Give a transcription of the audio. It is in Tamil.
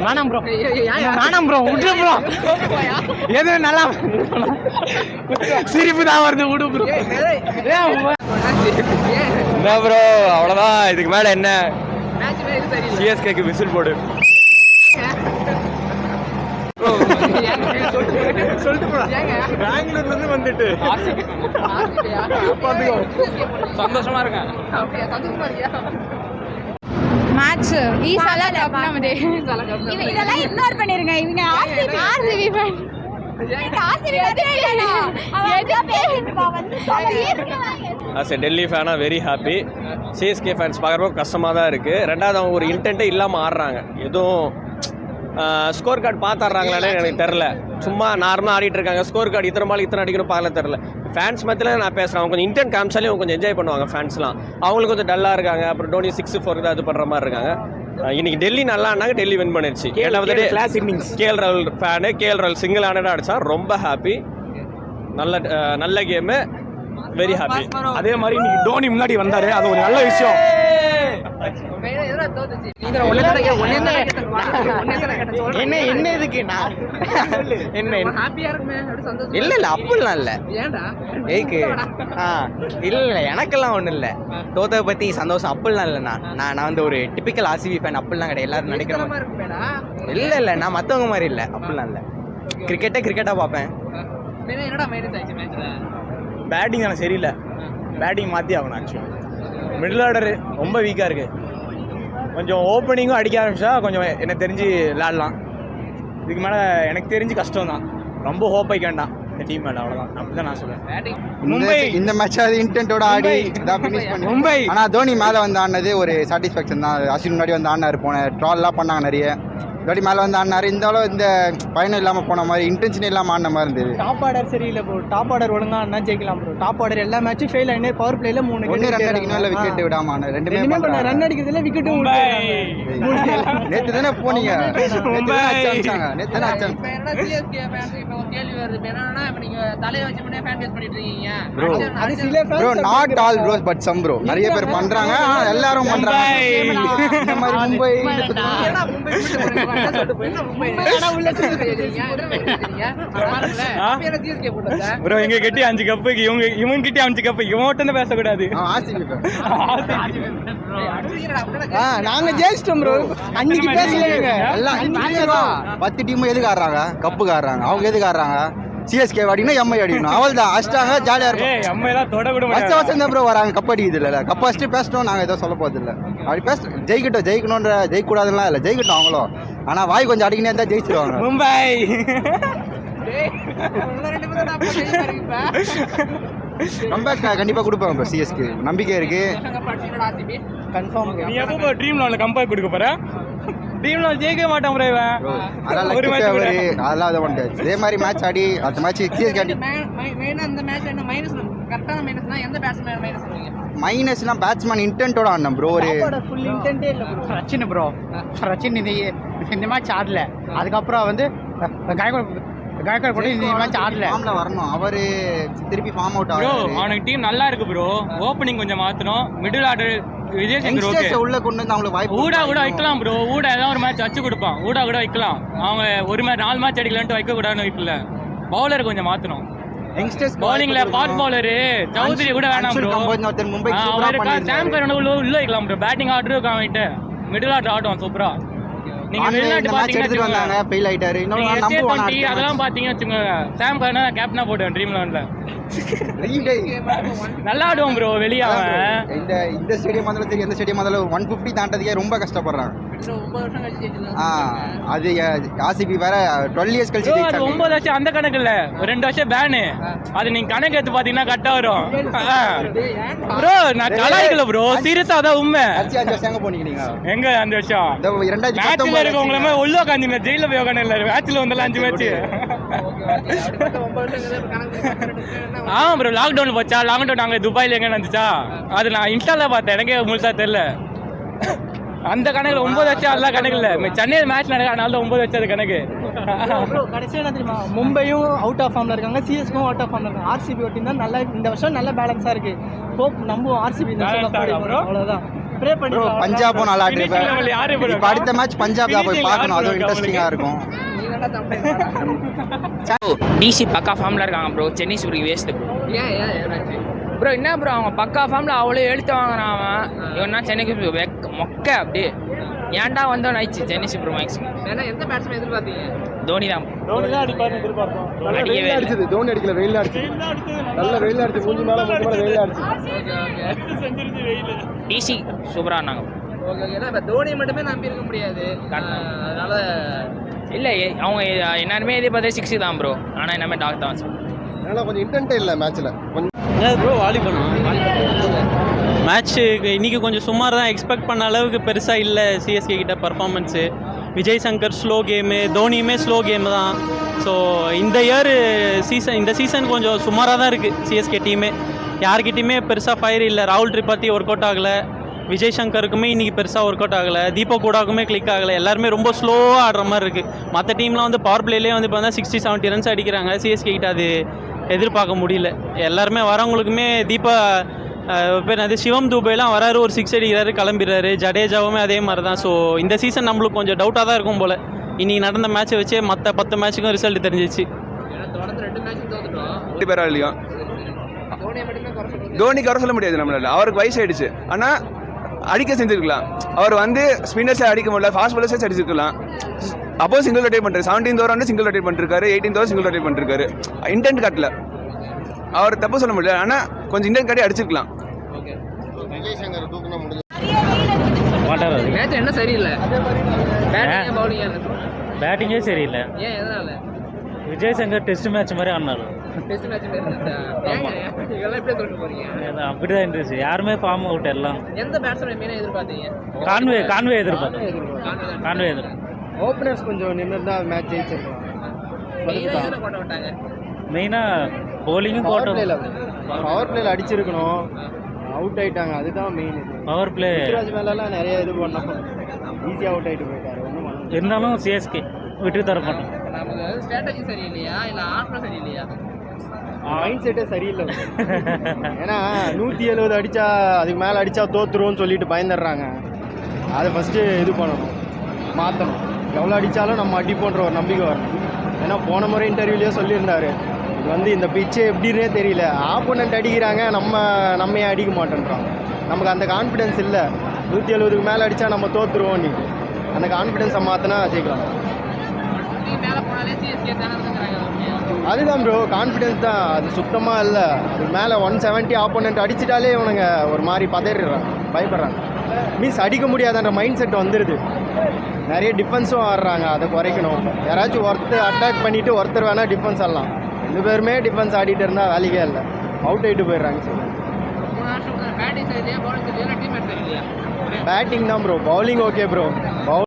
வேணாம் ப்ரோ விட்டு ப்ரோ எது நல்லா சிரிப்பு தான் வருது விடு ப்ரோ. என்ன ப்ரோ அவ்வளோதான், இதுக்கு மேலே என்ன? சிஎஸ்கேக்கு விசில் போடு. பெங்களூர்லேருந்து வந்துட்டு சந்தோஷமா இருக்கேன். மேட்ச் ஈஸால கப்னா மதே இதெல்லாம் இக்னோர் பண்ணிருங்க. இவங்க ஆர்சிபி ஃபேன் டெல்லி ஃபேனாக வெரி ஹாப்பி. சிஎஸ்கே ஃபேன்ஸ் பார்க்குறப்போ கஷ்டமாக தான் இருக்குது. ரெண்டாவது அவங்க ஒரு இன்டென்ட்டே இல்லாமல் ஆடுறாங்க. எதுவும் ஸ்கோர் கார்டு பார்த்தாடுறாங்களானே எனக்கு தெரில. சும்மா நார்மலாக ஆடிட்டு இருக்காங்க. ஸ்கோர் கார்டு இத்தனை பால் இத்தனை அடிக்கணும் பார்க்கல தெரில. ஃபேன்ஸ் மத்தியில் நான் பேசுகிறேன். அவங்க கொஞ்சம் இன்டென்ட் காமிச்சாலே அவங்க கொஞ்சம் என்ஜாய் பண்ணுவாங்க. ஃபேன்ஸ்லாம் அவங்களுக்கு கொஞ்சம் டல்லாக இருக்காங்க. அப்புறம் டோனி 6-4 தான் இது பண்ணுற மாதிரி இருக்காங்க. இன்னைக்கு டெல்லி நல்லா ஆனாங்க. டெல்லி வின் பண்ணிருச்சு. ஏழாவது கிளாஸ் இன்னிங்ஸ். கேஎல் ராகுல் ஃபேனு. கேஎல் ராகுல் சிங்கிள் ஹேண்டடாக அடிச்சா ரொம்ப ஹாப்பி. நல்ல கேமு, வெரி ஹாப்பி. அதே மாதிரி இன்னைக்கு டோனி முன்னாடி வந்தாரு, அது ஒரு நல்ல விஷயம். என்ன இதுக்கு இல்ல அப்படிலாம் இல்ல ஏக்கு இல்ல எனக்கெல்லாம் ஒண்ணும் இல்ல. தோத்த பத்தி சந்தோஷம் அப்படிலாம் இல்ல. நான் வந்து ஒரு டிபிக்கல் ஆர்சிபி ஃபேன் அப்படிலாம் கிடையாது. எல்லாரும் நினைக்கிறோம். இல்ல நான் மத்தவங்க மாதிரி இல்ல, அப்படிலாம் இல்ல. கிரிக்கெட்டா பார்ப்பேன். பேட்டிங் தானே சரியில்லை. பேட்டிங் மாற்றி ஆகணும். ஆக்சுவலி மிடில் ஆர்டரு ரொம்ப வீக்காக இருக்குது. கொஞ்சம் ஓப்பனிங்கும் அடிக்க ஆரம்பிச்சா கொஞ்சம் எனக்கு தெரிஞ்சு விளாட்லாம். இதுக்கு மேலே எனக்கு தெரிஞ்சு கஷ்டம் தான். ரொம்ப ஹோப் வைக்க வேண்டாம் இந்த டீம் மேலே, அவ்வளோதான். அப்படி தான் நான் சொல்லுவேன். மும்பை இந்த மேட்ச் அது இன்டென்ட்டோட ஆடி ஃபினிஷ் பண்ணி மும்பை. ஆனால் தோனி மேலே வந்து ஆடினது ஒரு சாட்டிஸ்ஃபேக்ஷன் தான். அஸ்வின் முன்னாடி வந்து ஆடினார். போன ட்ரால்லாம் பண்ணாங்க நிறைய. தோனி மேலே வந்து ஆடினார். இருந்தாலும் இந்த பயணம் இல்லாமல் போன மாதிரி, இன்டென்ஷன் இல்லாமல் ஆடின மாதிரி இருந்தது. டாப் ஆர்டர் சரியில்லை ப்ரோ. டாப் ஆர்டர் ஒழுங்கா ஆடினா ஜெயிக்கலாம் ப்ரோ. டாப் ஆர்டர் எல்லா மேட்சும் ஃபெயில் ஆகினே. பவர் பிளேல 3 ரன் அடிக்கணும். இல்லை விக்கெட் விடாம ரெண்டுமே ரன் அடிக்கிறதுல விக்கெட்டும். நேற்று தானே போனீங்க. நேற்று தானே bro. Not all bro but some bro. நிறைய பேர் பண்றாங்க, எல்லாரும் பண்றாங்க. இந்த மாதிரி மும்பை ப்ரோ எங்க கிட்ட 5 கப்பு, இவங்க கிட்ட 5 கப்பு. இவன் மட்டும் பேசக்கூடாது. நாங்க ஜெயிச்சிட்டோம் ப்ரோ. அன்னைக்கு பேசலங்க. எல்லாம் 10 டீம் எதுக்கு ஆடுறாங்க? கப்புக்கு ஆடுறாங்க. அவங்க எதுக்கு ஆடுறாங்க? சிஎஸ்கே அடிக்கணும், எம்ஐ அடிக்கணும். அவள் தான் அடிச்சிட்டாங்க, ஜாலியாக இருக்கும். வருஷம் தான் ப்ரோ வராங்க. கப் அடிக்குது இல்லை. கப் அடிச்சுட்டு பேசணும். நாங்கள் எதுவும் சொல்ல போகிறது இல்லை. அப்படி ஜெயிக்கட்டும். ஜெயிக்கணுன்ற ஜெயிக்கக்கூடாதுலாம் இல்லை. ஜெயிக்கட்டும் அவங்களும். ஆனால் வாய் கொஞ்சம் அடிக்கணே இருந்தால் ஜெயிச்சிருவாங்க. மும்பை கம்பேக் கண்டிப்பாக கொடுப்பாங்க ப்ரோ. சிஎஸ்கே நம்பிக்கை இருக்கு. கன்ஃபார்ம். நீ எப்போ ட்ரீம் லெவலில் கம்பேக் கொடுக்க போற? ட்ரீம் லெவல் ஜெயிக்க மாட்டான் ப்ரோ. அதெல்லாம் அதை பண்ணிட்டு இதே மாதிரி மேட்ச் ஆடி அடுத்த மேட்ச் சிஎஸ்கே மைனஸ்னா பேட்ஸ்மேன் இன்டென்ட்டோட ஆடணும் ப்ரோ. ஒரு ஃபுல் இன்டென்ட்டே இல்லை ப்ரோ. ரச்சின் ப்ரோ. ரச்சின் இந்த மேட்ச் ஆடல. அதுக்கப்புறம் வந்து காயக்வாட் போட்டு இந்த மேட்ச் ஆடல. ஃபார்ம்ல வரணும். அவரு திருப்பி ஃபார்ம் அவுட் ஆகும். அவனுக்கு டீம் நல்லா இருக்கு ப்ரோ. ஓப்பனிங் கொஞ்சம் மாத்தணும். மிடில் ஆர்டர் விஜய் உள்ள கொண்டு வந்து அவங்களுக்கு வாய்ப்பு. ஊடா கூட வைக்கலாம் ப்ரோ. ஊடா ஏதாவது ஒரு மேட்ச் வச்சு கொடுப்பான். ஊடா கூட வைக்கலாம். அவங்க ஒரு மேட்ச் 4 மேட்ச் அடிக்கலான்ட்டு வைக்க கூடாதுன்னு வைக்கல. பவுலர் கொஞ்சம் மாத்தணும். யங்ஸ்டர்ஸ் பவுலிங்ல ஃபாஸ்ட் பவுலர் சௌத்ரி கூட வேணாம் ப்ரோ. மும்பை சூப்பரா பண்ணிருக்காங்க. சாம் கரன் உள்ள வைக்கலாம் ப்ரோ. பேட்டிங் ஆர்டர் அவன்கிட்ட மிடில் ஆர்டர் ஆடுவான் சூப்பரா. நீங்க வெளிநாட்டு பாத்தீங்கன்னா வந்தாங்க ஃபெயில் ஆயிட்டாரு. இன்னும் நம்புவாங்க. அதெல்லாம் பாத்தீங்கன்னா வச்சுக்கோங்க. சாம் கரன் கேப்டனா போடுவேன் ட்ரீம் லெவல்ல. நல்லா ஆடுவான் ப்ரோ. வெளியே அவன் இந்த ஸ்டேடியம் வந்தாலும் சரி, எந்த ஸ்டேடியம் வந்தாலும் 150 தாண்டதுக்கே ரொம்ப கஷ்டப்படுறாங்க. அது ஆர்சிபி வேற 12 இயர்ஸ் கழிச்சு 9 வருஷம் அந்த கணக்கு இல்ல. 2 வருஷம் பேனு. அது நீங்க கணக்கு எடுத்து பாத்தீங்கன்னா கரெக்டா வரும் ப்ரோ. நான் கலாய்க்கல ப்ரோ. சீரியஸா அதான் உண்மை. 5 வருஷம் எங்க போனீங்க நீங்க? எங்க 5 வருஷம் மேட்ச்ல இருக்கவங்களே உள்ள உட்காந்துங்க. ஜெயில போய் உட்காந்து இல்ல. மேட்ச்ல வந்தாலும் 5 மேட்ச். ஆமா ப்ரோ. லாக்டவுன் போச்சா? லாக்டவுன் நாங்க துபாயில எங்க நடந்துச்சா? அது நான் இன்ஸ்டால பார்த்தேன். எனக்கே முழுசா தெரியல. அந்த கணக்குல 9 வருஷம் அதெல்லாம் கணக்கு இல்ல. சென்னையில் மேட்ச் நடக்க அதனால 9 வருஷம் அது கணக்கு. கடைசியாக என்ன தெரியுமா? மும்பையும் அவுட் ஆஃப் ஃபார்ம்ல இருக்காங்க. சிஎஸ்கேவும் அவுட் ஆஃப் ஃபார்ம்ல இருக்காங்க. ஆர்சிபி டீம் தான் நல்லா இந்த வருஷம் நல்ல பேலன்ஸா இருக்கு. ஹோப் நம்புவோம் ஆர்சிபி. அவ்வளவுதான். ப்ரோ பஞ்சாபும் நல்லா ஆடிருப்பேன். இப்போ அடுத்த மேட்ச் பஞ்சாப் தான் போய் பார்க்கணும், அதுவும் இன்ட்ரெஸ்டிங்காக இருக்கும். டிசி பக்கா ஃபார்மில் இருக்காங்க ப்ரோ. சென்னை சூப்பருக்கு வேஸ்ட்டு ப்ரோ. ப்ரோ என்ன ப்ரோ அவங்க பக்கா ஃபார்மில் அவ்வளோ எழுத்து வாங்கினான் அவன். இவன்னா சென்னைக்கு மொக்க அப்படியே ஏன்டா வந்தோன்னு ஆயிடுச்சு சென்னை சூப்பர் மேக்ஸ். ஏன்னா எந்த பேட்ஸ்மேன் எதிர்பார்த்தீங்க? தோனி தான் அடிச்சது தோனி அடிக்கல, வெயில் அடிச்சு, நல்ல வெயில் அடிச்சு, மூஞ்சி மேலே வெயில் அடிச்சு. டிசி சூப்பராக இருந்தாங்க. ஓகே ஏன்னா இப்போ தோனி மட்டுமே நம்பி இருக்க முடியாது, அதனால இல்லை அவங்க எல்லாருமே எதிர்பார்த்தே 6 தான் ப்ரோ. ஆனால் எல்லாமே டாக் தான். அதனால் கொஞ்சம் இன்டென்ட்டே இல்லை மேட்ச்சில். ப்ரோ வாலிபால் மேட்ச்சு இன்றைக்கி கொஞ்சம் சுமார் தான். எக்ஸ்பெக்ட் பண்ண அளவுக்கு பெருசாக இல்லை சிஎஸ்கே கிட்ட performance. Vijay Shankar slow game, தோனியுமே ஸ்லோ கேமு தான். ஸோ இந்த சீசன் கொஞ்சம் சுமாராக தான் இருக்குது சிஎஸ்கே டீமே. யார்கிட்டையுமே பெருசாக ஃபயர் இல்லை. ராகுல் திரிபாத்தி ஒர்க் அவுட் ஆகலை, விஜய் சங்கருக்குமே இன்றைக்கி பெருசாக ஒர்க் அவுட் ஆகலை, தீபக் கூடாக்குமே கிளிக் ஆகலை. எல்லாருமே ரொம்ப ஸ்லோவாக ஆடுற மாதிரி இருக்குது. மற்ற டீம்லாம் வந்து பவர் பிளேலேயே வந்து பார்த்தா 60-70 ரன்ஸ் அடிக்கிறாங்க. சிஎஸ்கே கிட்ட அது எதிர்பார்க்க முடியல. எல்லாருமே வரவங்களுக்குமே பேர் அது சிவம் தூபைலாம் வராரு, ஒரு 6 அடிக்கிறாரு, கிளம்பிடுறாரு. ஜடேஜாவுமே அதே மாதிரி தான். ஸோ இந்த சீசன் நம்மளுக்கு கொஞ்சம் டவுட்டாக தான் இருக்கும் போல். இன்றைக்கி நடந்த மேட்ச்சை வச்சே மற்ற 10 மேட்ச்சுக்கும் ரிசல்ட் தெரிஞ்சிச்சு. தொடர்ந்து 2 மேட்ச் தோத்துட்டோம். 2 பேரா இல்லையா? தோனியை மட்டுமே குறை சொல்றீங்க. தோனிக்கு வர சொல்ல முடியாது நம்மளால. அவருக்கு வயசு ஆயிடுச்சு, ஆனால் அடிக்க செஞ்சுருக்கலாம். அவர் வந்து ஸ்பின்னர்ஸை அடிக்க முடியல, ஃபாஸ்ட் பாலர்ஸே அடிச்சிருக்கலாம். அப்போ சிங்கிள் ரொட்டேட் பண்ணுறாரு. 17th ஓவர் வந்து சிங்கிள் ரொட்டேட் பண்ணிருக்காரு, 18th ஓவர் சிங்கிள் ரொட்டேட் பண்ணிருக்காரு. இன்டென்ட் காட்டல, அவர் தப்பு சொல்ல முடியல. ஆனால் கொஞ்சம் இன்டென்ட் காட்டி அடிச்சிருக்கலாம். மேட்ச் என்ன சரியில்லை? பேட்டிங் பவுலிங் பேட்டிங்கே சரியில்லை. ஏன் எதனால? விஜய் சங்கர் டெஸ்ட் மேட்ச் மாதிரி ஆடினார். டெஸ்ட் மேட்ச் இதெல்லாம் எப்படி சொல்லிட்டு போறீங்க? அப்படிதான் இருந்துச்சு. யாருமே ஃபார்ம் அவுட் எல்லாம். எந்த பேட்ஸ்மேன் மெயினாக எதிர்பார்த்தீங்க? கான்வே எதிர்பார்த்தேன். ஓப்பனர்ஸ் கொஞ்சம் நின்று தான் மேட்ச் ஜெயிச்சிருக்கலாம். மெயினாக எதில் போட்ட விட்டாங்க? மெயினாக போலிங்கும் போட்டோம். பவர் பிளேல அடிச்சிருக்கணும், அவுட் ஆயிட்டாங்க. அதுதான் மெயின். பவர் பிளே மேலாம் நிறைய இது பண்ணோம், ஈஸியாக அவுட் ஆகிட்டு போயிட்டாரு. ஒன்றும் இருந்தாலும் சிஎஸ்கே விட்டு தர மாட்டோம். நமக்கு ஸ்ட்ராட்டஜி சரியில்லையா இல்லை ஆட்டம் சரியில்லையா? மைண்ட் செட்டே சரியில்லை. ஏன்னா 170 அடித்தா அதுக்கு மேலே அடித்தா தோற்றுருவோன்னு சொல்லிட்டு பயந்துடுறாங்க. அதை ஃபஸ்ட்டு இது பண்ணணும், மாற்றணும். எவ்வளோ அடித்தாலும் நம்ம அடிப்போன்ற ஒரு நம்பிக்கை வரணும். ஏன்னா போன முறை இன்டர்வியூலேயே சொல்லியிருந்தாரு, இது வந்து இந்த பிச்சு எப்படின்னே தெரியல, ஆப்போனண்ட் அடிக்கிறாங்க, நம்ம ஏன் அடிக்க மாட்டேன்றோம். நமக்கு அந்த கான்ஃபிடென்ஸ் இல்லை. 170க்கு மேலே அடித்தா நம்ம தோற்றுருவோம். நீ அந்த கான்ஃபிடென்ஸை மாற்றினா ஜெயிக்கலாம். மேலே போனாலே சிஎஸ்கே தானே இருக்கிறாங்க. அதுதான் ப்ரோ, கான்ஃபிடென்ஸ் தான். அது சுத்தமாக இல்லை. அது மேலே 170 ஆப்போனண்ட் அடிச்சிட்டாலே இவனுங்க ஒரு மாதிரி பதறிடுறாங்க, பயப்படுறாங்க. மீன்ஸ் அடிக்க முடியாதுன்ற மைண்ட் செட் வந்துடுது. நிறைய டிஃபென்ஸும் ஆடுறாங்க, அதை குறைக்கணும். யாராச்சும் ஒருத்தர் அட்டாக் பண்ணிவிட்டு ஒருத்தர் வேணால் டிஃபென்ஸ் ஆடலாம். 2 பேருமே டிஃபென்ஸ் ஆடிட்டு இருந்தால் வேலைக்கே இல்லை, அவுட் ஆகிட்டு போயிடுறாங்க. பேட்டிங் சரியில்லையா, பவுலிங் சரியில்லையா, டீம் சரியில்லையா? பேட்டிங் தான் ப்ரோ. Bowling okay bro,